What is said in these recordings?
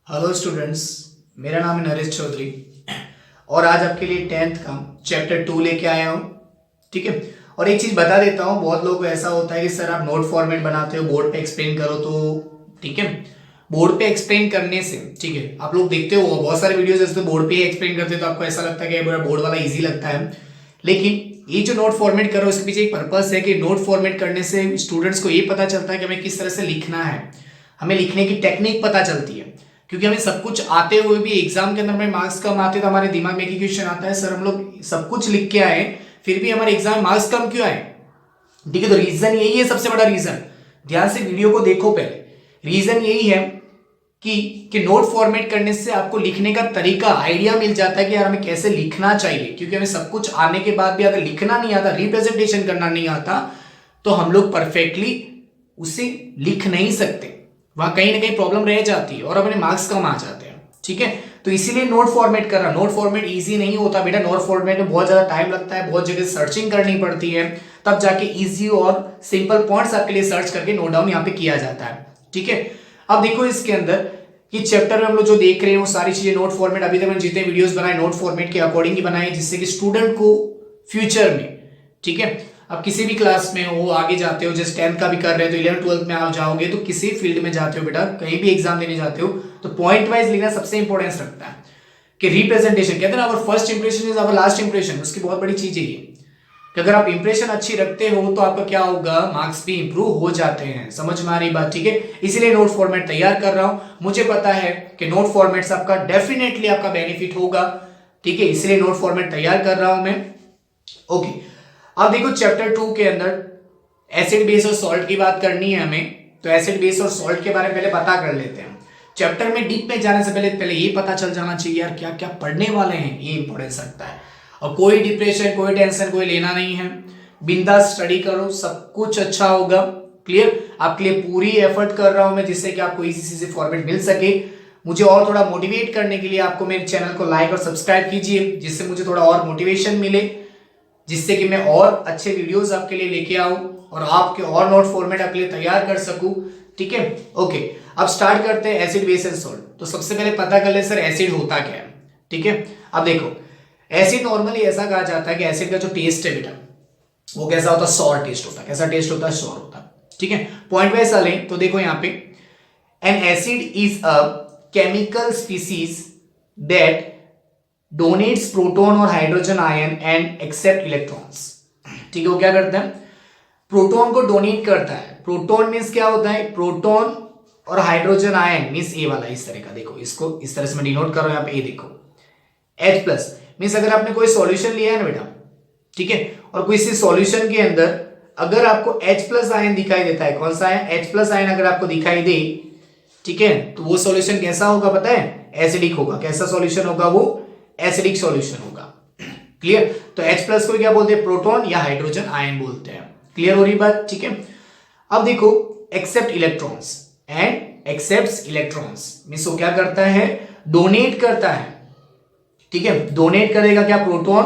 Hello students, मेरा नाम है नरेश चौधरी और आज आपके लिए 10th का चैप्टर 2 लेके आया हूँ। ठीक है। और एक चीज़ बता देता हूँ, बहुत लोगों को ऐसा होता है कि सर आप नोट फॉर्मेट बनाते हो, बोर्ड पे एक्सप्लेन करो। तो ठीक है, बोर्ड पे एक्सप्लेन करने से ठीक है, आप लोग देखते हो बहुत सारे वीडियोस जैसे बोर्ड पे ही एक्सप्लेन करते हो तो आपको ऐसा लगता है कि बड़ा बोर्ड वाला ईजी लगता है। लेकिन ये जो नोट फॉर्मेट करो उसके पीछे एक पर्पस है कि नोट फॉर्मेट करने से स्टूडेंट्स को ये पता चलता है कि हमें किस तरह से लिखना है, हमें लिखने की टेक्निक पता चलती है। क्योंकि हमें सब कुछ आते हुए भी एग्जाम के अंदर में मार्क्स कम आते तो हमारे दिमाग में एक ही क्वेश्चन आता है, सर हम लोग सब कुछ लिख के आए फिर भी हमारे एग्जाम में मार्क्स कम क्यों आए। ठीक है, तो रीजन यही है, सबसे बड़ा रीजन। ध्यान से वीडियो को देखो पहले। रीजन यही है कि नोट फॉर्मेट करने से आपको लिखने का तरीका आइडिया मिल जाता है कि यार हमें कैसे लिखना चाहिए। क्योंकि हमें सब कुछ आने के बाद भी अगर लिखना नहीं आता, रिप्रेजेंटेशन करना नहीं आता, तो हम लोग परफेक्टली उसे लिख नहीं सकते, वहां कहीं ना कहीं प्रॉब्लम रह जाती है और अपने मार्क्स कम आ जाते हैं। ठीक है, तो इसीलिए नोट फॉर्मेट कर रहा। नोट फॉर्मेट इजी नहीं होता बेटा, नोट फॉर्मेट में बहुत ज्यादा टाइम लगता है, बहुत जगह सर्चिंग करनी पड़ती है, तब जाके इजी और सिंपल पॉइंट्स आपके लिए सर्च करके नोट डाउन यहाँ पे किया जाता है। ठीक है, अब देखो इसके अंदर कि चैप्टर में हम लोग जो देख रहे हैं वो सारी चीजें नोट फॉर्मेट, अभी तक मैंने जितने वीडियोस बनाए नोट फॉर्मेट के अकॉर्डिंग ही बनाए, जिससे कि स्टूडेंट को फ्यूचर में, ठीक है, अब किसी भी क्लास में हो, आगे जाते हो, जैसे 10th का भी कर रहे हो तो 11th 12th में आप जाओगे तो किसी फील्ड में जाते हो बेटा, कहीं भी एग्जाम देने जाते हो तो पॉइंट वाइज लिखना सबसे इंपॉर्टेंस रखता है। कि रिप्रेजेंटेशन कहते हैं ना, our first impression is our last impression. उसकी बहुत बड़ी चीज है ये कि अगर आप इंप्रेशन अच्छी रखते हो तो आपका क्या होगा, मार्क्स भी इंप्रूव हो जाते हैं। समझ में आ रही बात? ठीक है, इसीलिए नोट फॉर्मेट तैयार कर रहा हूं। मुझे पता है कि नोट फॉर्मेट से आपका डेफिनेटली आपका बेनिफिट होगा। ठीक है, इसलिए नोट फॉर्मेट तैयार कर रहा हूं मैं। ओके, अब देखो चैप्टर 2 के अंदर एसिड बेस और सॉल्ट की बात करनी है हमें, तो एसिड बेस और सॉल्ट के बारे में पहले पता कर लेते हैं। चैप्टर में डीप में जाने से पहले ये पता चल जाना चाहिए यार क्या क्या पढ़ने वाले हैं, ये इंपॉर्टेंस रखता है। और कोई डिप्रेशन, कोई टेंशन, कोई लेना नहीं है, बिंदास स्टडी करो, सब कुछ अच्छा होगा। क्लियर? आपके लिए पूरी एफर्ट कर रहा हूं मैं जिससे कि आपको इजी से फॉर्मेट मिल सके। मुझे और थोड़ा मोटिवेट करने के लिए आपको मेरे चैनल को लाइक और सब्सक्राइब कीजिए, जिससे मुझे थोड़ा और मोटिवेशन मिले, जिससे कि मैं और अच्छे वीडियोस आपके लिए लेके आऊं और आपके और नोट फॉर्मेट आपके लिए तैयार कर सकूं। ठीक है, ओके, अब स्टार्ट करते हैं एसिड बेस एंड सॉल्ट। तो सबसे पहले पता कर ले सर एसिड होता क्या है। ठीक है, अब देखो एसिड नॉर्मली ऐसा कहा जाता है कि एसिड का जो टेस्ट है बेटा वो कैसा होता है, सॉर टेस्ट होता है। कैसा टेस्ट होता है? सॉर होता है। ठीक है, पॉइंट वाइज चलें तो देखो यहां पे an acid is a chemical species that donates proton और hydrogen ion and accept electrons. ठीक है, वो क्या करता है, प्रोटॉन को डोनेट करता है। प्रोटॉन मींस क्या होता है, प्रोटॉन और हाइड्रोजन आयन मींस ए वाला, इस तरह का। देखो इसको इस तरह से मैं डिनोट कर रहा हूं यहां पे, ए देखो H प्लस मींस अगर आपने कोई सॉल्यूशन लिया है ना बेटा, ठीक है, और कोई इसी सॉल्यूशन के अंदर अगर आपको H प्लस आयन दिखाई देता है, कौन सा है, H प्लस आयन अगर आपको दिखाई दे, ठीक है, तो वो सॉल्यूशन कैसा होगा पता है, एसिडिक होगा। कैसा सॉल्यूशन होगा वो, एसिडिक सॉल्यूशन होगा। क्लियर? तो H प्लस को क्या बोलते हैं, प्रोटॉन या हाइड्रोजन आयन बोलते हैं। क्लियर हो रही बात? ठीक है, अब देखो accept electrons and accepts electrons means वो क्या करता है, डोनेट करता है। ठीक है, डोनेट करेगा क्या, प्रोटॉन,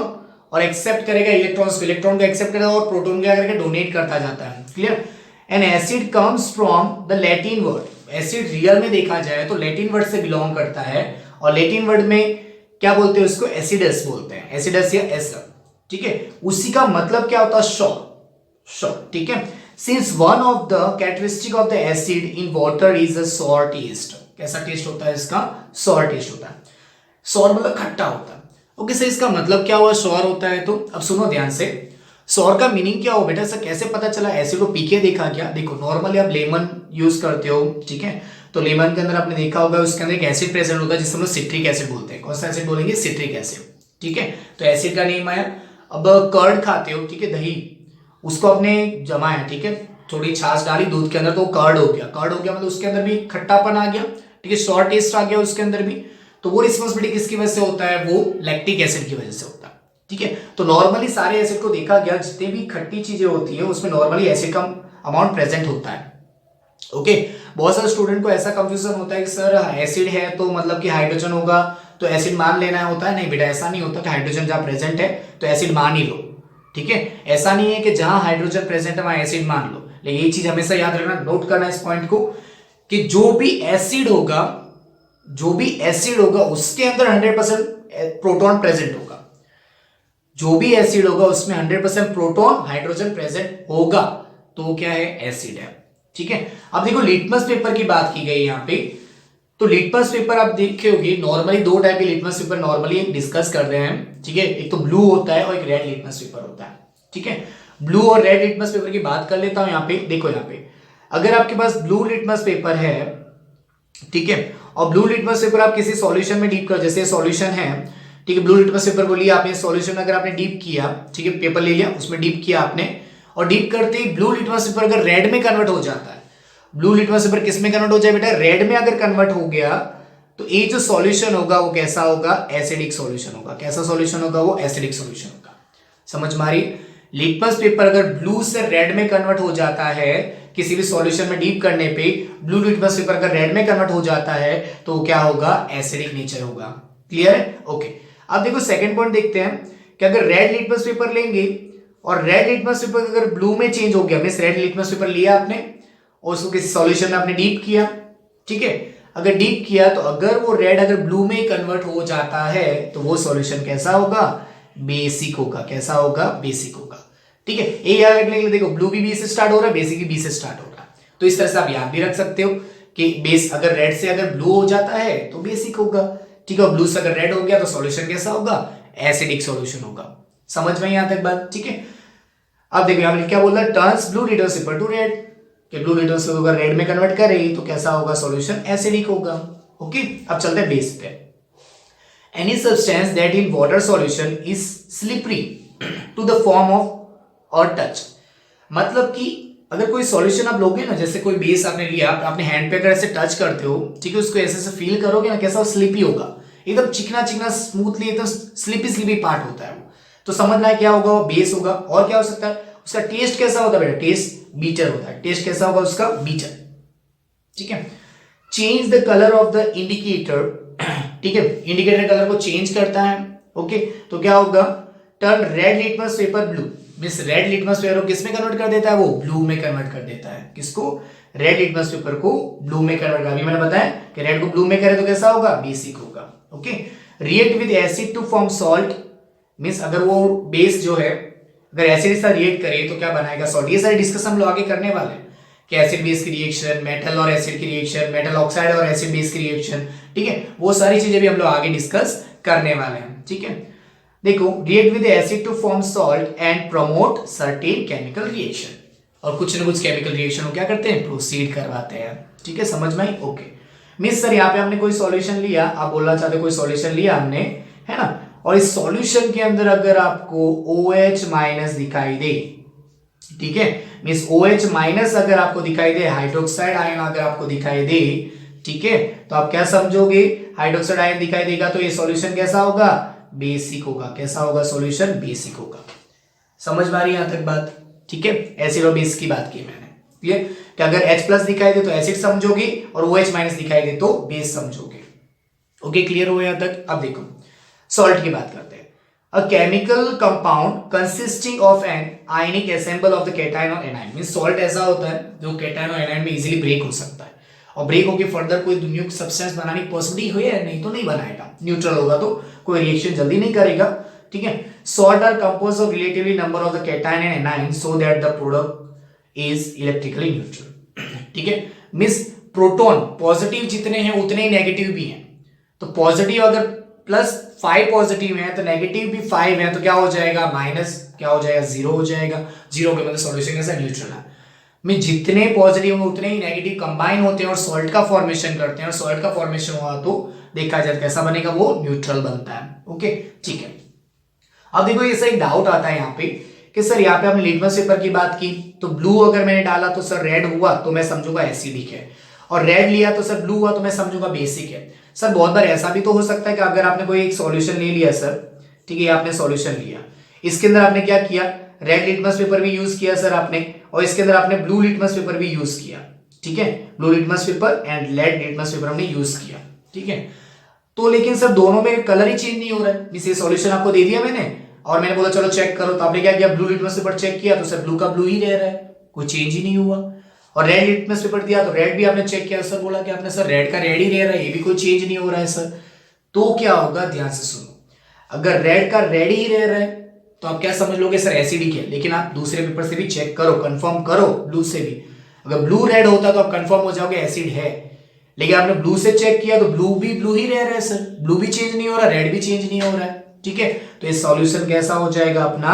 और एक्सेप्ट करेगा इलेक्ट्रॉन्स को। इलेक्ट्रॉन को एक्सेप्ट करेगा और प्रोटॉन क्या करेगा, डोनेट करता जाता है। Clear? N acid comes from the Latin word. Acid real में देखा जाए तो लैटिन वर्ड से बिलोंग करता है, और लैटिन वर्ड में क्या बोलते हैं उसको, एसिडस बोलते हैं, एसिडस या एसर। ठीक है, उसी का मतलब क्या होता है, श्योर। श्योर, ठीक है। Since one of the characteristic of the acid in water is a sour taste. कैसा टेस्ट होता है इसका, सॉर टेस्ट होता है। सॉर मतलब खट्टा होता है। ओके सर, इसका मतलब क्या हुआ, सॉर होता है। तो अब सुनो ध्यान से, सॉर का मीनिंग क्या हो बेटा, सर कैसे पता चला, एसिड को पी के देखा क्या? देखो नॉर्मली आप लेमन यूज करते हो, ठीक है, तो लेमन के अंदर आपने देखा होगा उसके अंदर एक एसिड प्रेजेंट होता है जिसे हम लोग सिट्रिक एसिड बोलते हैं। कौन सा एसिड बोलेंगे, सिट्रिक एसिड। ठीक है, तो एसिड का नेम आया। अब कर्ड खाते हो, ठीक है, दही, उसको आपने जमाया, ठीक है, थोड़ी छाछ डाली दूध के अंदर तो कर्ड हो गया। कर्ड हो गया मतलब उसके अंदर भी खट्टापन आ गया, ठीक है, सॉर टेस्ट आ गया उसके अंदर भी। तो वो रिस्पॉन्सिबिलिटी किसकी वजह से होता है, वो लैक्टिक एसिड की वजह से होता है। ठीक है, तो नॉर्मली सारे एसिड को देखा गया, जितने भी खट्टी चीजें होती है उसमें नॉर्मली एसिड का अमाउंट प्रेजेंट होता है। ओके, बहुत सारे स्टूडेंट को ऐसा कंफ्यूजन होता है कि सर एसिड है तो मतलब कि हाइड्रोजन होगा तो एसिड मान लेना होता है। नहीं बेटा, ऐसा नहीं होता कि हाइड्रोजन जहां प्रेजेंट है तो एसिड मान ही लो। ठीक है, ऐसा नहीं है कि जहां हाइड्रोजन प्रेजेंट है वहां एसिड मान लो। लेकिन ये चीज हमेशा याद रखना, नोट करना इस पॉइंट को, कि जो भी एसिड होगा जो भी एसिड होगा उसके अंदर 100% प्रोटॉन प्रेजेंट होगा, जो भी एसिड होगा उसमें 100% प्रोटॉन हाइड्रोजन प्रेजेंट होगा, तो वो क्या है, एसिड है। ठीक है, अब देखो लिटमस पेपर की बात की गई यहाँ पे, तो लिटमस पेपर आप देखे होंगे, नॉर्मली दो टाइप के लिटमस पेपर नॉर्मली डिस्कस कर रहे हैं। ठीक है, एक तो ब्लू होता है और एक रेड लिटमस पेपर होता है। ठीक है, ब्लू और रेड लिटमस पेपर की बात कर लेता हूं। यहाँ पे देखो, यहाँ पे अगर आपके पास ब्लू लिटमस पेपर है, ठीक है, और ब्लू लिटमस पेपर आप किसी सॉल्यूशन में डीप कर, जैसे सॉल्यूशन है, ठीक है, ब्लू लिटमस पेपर को लिया आपने, सॉल्यूशन अगर आपने डीप किया, ठीक है, पेपर ले लिया, उसमें डीप किया आपने, और डीप करते ही ब्लू लिटमस पेपर अगर रेड में कन्वर्ट हो जाता है, ब्लू लिटमस पेपर किस में कन्वर्ट हो जाए बेटा, रेड में अगर कन्वर्ट हो गया, तो ये जो सॉल्यूशन होगा वो कैसा होगा, एसिडिक सॉल्यूशन होगा। कैसा सॉल्यूशन होगा, वो एसिडिक सॉल्यूशन होगा। समझ में आ रही? लिटमस पेपर अगर ब्लू से रेड में कन्वर्ट हो जाता है किसी भी सॉल्यूशन में डीप करने पे, ब्लू लिटमस पेपर अगर रेड में कन्वर्ट हो जाता है तो क्या होगा, एसिडिक नेचर होगा। क्लियर है? ओके, अब देखो सेकंड पॉइंट देखते हैं कि अगर रेड लिटमस पेपर लेंगे और रेड लिटमस पेपर अगर ब्लू में चेंज हो गया, मींस रेड लिटमस पेपर लिया आपने और उसको किसी सॉल्यूशन में आपने डीप किया, ठीक है, अगर डीप किया तो अगर वो रेड अगर ब्लू में कन्वर्ट हो जाता है तो वो सॉल्यूशन कैसा होगा, बेसिक होगा। कैसा होगा, बेसिक होगा। ठीक है, ये याद रखने के लिए देखो, ब्लू भी बी से स्टार्ट हो रहा है, बेसिक भी बी से स्टार्ट हो रहा है, तो इस तरह से आप याद भी रख सकते हो कि बेस अगर रेड से अगर ब्लू हो जाता है तो बेसिक होगा। ठीक है, ब्लू से अगर रेड हो गया तो सॉल्यूशन कैसा होगा, एसिडिक सॉल्यूशन होगा। समझ में यहां तक बात? ठीक है, अब देखो यहां पर क्या बोल रहा है, turns blue litmus paper two red, कि ब्लू लिटमस पेपर अगर रेड में कन्वर्ट करे तो कैसा होगा, सॉल्यूशन एसिडिक होगा। ओके, अब चलते हैं बेस पे। Any substance that in water solution is slippery to the form of और टच, मतलब कि अगर कोई सॉल्यूशन आप लोगे ना, जैसे कोई बेस आपने लिया, आपने हैंड पे अगर ऐसे टच करते हो, ठीक है, उसको ऐसे ऐसे फील करोगे ना, कैसा स्लिपी होगा, एकदम चिकना चिकना स्मूथली, एकदम स्लिपी स्लिपी पार्ट होता है वो, तो समझना है क्या होगा, वो बेस होगा। और क्या हो सकता है, उसका टेस्ट कैसा होता है बेटा, टेस्ट बीटर होता है। टेस्ट कैसा होगा उसका, बीटर। ठीक है, change the colour of the indicator, ठीक है, इंडिकेटर कलर को चेंज करता है। ओके, तो क्या होगा, turn red litmus paper blue, means red litmus paper को किस में कन्वर्ट कर देता है, वो ब्लू में कन्वर्ट कर देता है। किसको, रेड लिटमस पेपर को ब्लू में कन्वर्ट कर, अभी मैंने बताया कि रेड को ब्लू में करे तो कैसा होगा, बेसिक होगा। Okay, react with acid to form salt, means अगर वो बेस जो है अगर एसिड के साथ रिएक्ट करे तो क्या बनाएगा, सॉल्ट। ये सारी डिस्कस हम लोग आगे करने वाले हैं कि एसिड बेस की रिएक्शन, मेटल और एसिड की रिएक्शन, मेटल ऑक्साइड और एसिड बेस की रिएक्शन, ठीक है, वो सारी चीजें भी हम लोग आगे डिस्कस करने वाले हैं। ठीक है, देखो, react with acid to form salt and promote certain chemical reaction, और कुछ ना कुछ केमिकल रिएक्शन क्या करते हैं, प्रोसीड करवाते हैं। ठीक है, समझ में आई? ओके, मींस सर यहाँ पे हमने कोई सॉल्यूशन लिया, आप बोलना चाहते कोई सॉल्यूशन लिया हमने, है ना, और इस सॉल्यूशन के अंदर अगर आपको OH माइनस दिखाई दे, ठीक है, मींस OH माइनस अगर आपको दिखाई दे, हाइड्रोक्साइड आयन अगर आपको दिखाई दे, ठीक है, तो आप क्या समझोगे, हाइड्रोक्साइड आयन दिखाई देगा तो ये सॉल्यूशन कैसा होगा, बेसिक होगा। कैसा होगा, सॉल्यूशन बेसिक होगा। समझ में आ रही है यहां तक बात? ठीक है, एसिड और बेस की बात की मैंने। क्लियर, कि अगर H प्लस दिखाई दे तो एसिड समझोगे और OH माइनस दिखाई दे तो बेस समझोगे। ओके, क्लियर हो यहां तक? अब देखो सॉल्ट की बात करते हैं। A chemical compound consisting of an ionic assemble of the cation और एनायन, मींस सॉल्ट ऐसा होता है जो कैटायन और एनायन में इजीली ब्रेक हो सकता है, और ब्रेक होकर फर्दर कोई दुनिया की सब्सटेंस बनाने की पॉसिबिलिटी है, नहीं तो नहीं बनाएगा, न्यूट्रल होगा तो कोई रिएक्शन जल्दी नहीं करेगा। ठीक है, salt are composed of relatively number of the cation and anion so that the product is electrically neutral. ठीक है, मींस प्रोटॉन पॉजिटिव जितने हैं उतने ही नेगेटिव भी हैं, तो पॉजिटिव अगर प्लस 5 पॉजिटिव है तो नेगेटिव भी 5 है, तो क्या हो जाएगा, माइनस क्या हो जाएगा, 0 हो जाएगा। 0 के मतलब सॉल्यूशन कैसा, न्यूट्रल है। में जितने पॉजिटिव हैं उतने ही नेगेटिव कंबाइन होते हैं और सॉल्ट का फॉर्मेशन करते हैं, और सॉल्ट का फॉर्मेशन हुआ तो देखा जाए कैसा बनेगा, वो न्यूट्रल बनता है। ओके, ठीक है, अब देखो ये एक डाउट आता है यहाँ पे कि सर यहाँ पे हमने लिटमस पेपर की बात की, तो ब्लू अगर मैंने डाला तो सर रेड हुआ तो मैं समझूंगा एसिडिक है, और रेड लिया तो सर ब्लू हुआ तो मैं समझूंगा बेसिक है। सर बहुत बार ऐसा भी तो हो सकता है कि अगर आपने कोई एक सॉल्यूशन ले लिया सर, ठीक है, आपने सॉल्यूशन लिया, इसके अंदर आपने क्या किया, रेड लिटमस पेपर भी यूज किया सर आपने, और इसके अंदर आपने ब्लू लिटमस पेपर भी यूज किया। ठीक है, blue litmus paper and red litmus paper हमने यूज किया। ठीक है, तो लेकिन सर दोनों में कलर ही चेंज नहीं हो रहा है, इसे सॉल्यूशन आपको दे दिया मैंने और मैंने बोला चलो चेक करो, तो आपने क्या किया, ब्लू लिटमस पेपर चेक किया तो सर ब्लू का ब्लू ही रह रहा है, कोई चेंज ही नहीं हुआ। और रेड लिटमस पेपर दिया तो रेड भी आपने चेक किया, सर बोला कि आपने सर रेड का रेड ही रह रहा है, ये भी कोई चेंज नहीं हो रहा है सर। तो क्या होगा, ध्यान से सुनो, अगर रेड का रेड ही रह रहा है तो आप क्या समझ लोगे, सर एसिडिक है। लेकिन आप दूसरे पेपर से भी चेक करो, कंफर्म करो ब्लू से भी, अगर ब्लू रेड होता तो आप कंफर्म हो जाओगे एसिड है। लेकिन आपने ब्लू से चेक किया तो ब्लू भी ब्लू ही रह रहा है सर, ब्लू भी चेंज नहीं हो रहा, रेड भी चेंज नहीं हो रहा है, ठीक है। तो ये सॉल्यूशन कैसा हो जाएगा अपना,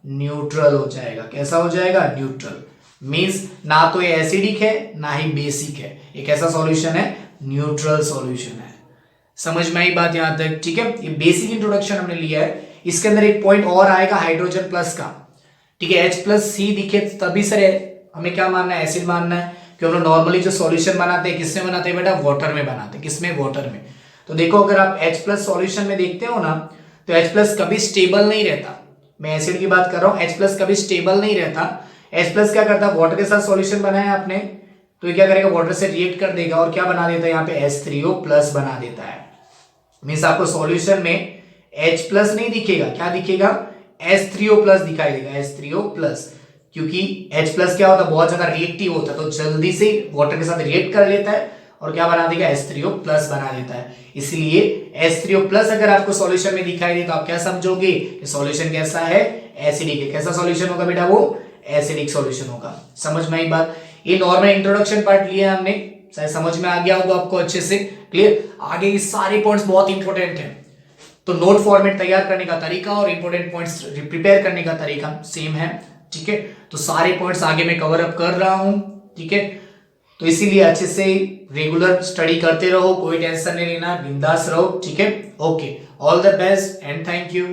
न्यूट्रल हो जाएगा। कैसा हो जाएगा, न्यूट्रल। मींस ना तो ये एसिडिक है ना ही बेसिक है, ये कैसा सॉल्यूशन है, न्यूट्रल सॉल्यूशन है। समझ में आई बात यहां तक, ठीक है। ये बेसिक इंट्रोडक्शन हमने लिया है। इसके अंदर एक पॉइंट और आएगा हाइड्रोजन प्लस का, ठीक है। H+C दिखे तभी सर हमें क्या मानना है, एसिड मानना है। क्योंकि हम लोग नॉर्मली जो सॉल्यूशन बनाते हैं किसमें बनाते हैं बेटा, वाटर में बनाते हैं। किसमें, वाटर में। तो देखो अगर आप H+ सॉल्यूशन में देखते हो ना, तो H+ कभी स्टेबल नहीं रहता। मैं एसिड की बात कर रहा हूं, H+ कभी स्टेबल नहीं रहता। H+ क्या करता है, वाटर के साथ सॉल्यूशन बनाया आपने तो ये क्या करेगा, वाटर से रिएक्ट कर देगा और क्या बना देता है, यहाँ पे H3O+ बना देता है। मीन्स आपको सॉल्यूशन में H+ नहीं दिखेगा, क्या दिखेगा, H3O+ दिखाई देगा, H3O+। क्योंकि H+ क्या होता है, बहुत ज्यादा रिएक्टिव होता है, तो जल्दी से वाटर के साथ रिएक्ट कर लेता है और क्या बना देगा, H3O+ बना देता है। इसलिए H3O+ अगर आपको सॉल्यूशन में दिखाई दे तो आप क्या समझोगे कि सॉल्यूशन कैसा है, एसिडिक है। कैसा सॉल्यूशन होगा बेटा, वो एसिडिक सॉल्यूशन होगा। समझ में आई बात। ये नॉर्मल इंट्रोडक्शन पार्ट लिया हमने, शायद समझ में आ गया होगा आपको अच्छे से, क्लियर। आगे के सारे पॉइंट्स बहुत इंपॉर्टेंट है, तो नोट फॉर्मेट तैयार करने का तरीका और इंपॉर्टेंट पॉइंट्स प्रिपेयर करने का तरीका सेम है, ठीक है। तो सारे पॉइंट्स आगे मैं कवर अप कर रहा हूं, ठीक है। तो इसीलिए अच्छे से रेगुलर स्टडी करते रहो, कोई टेंशन नहीं लेना, बिंदास रहो, ठीक है। Okay, all the best and thank you.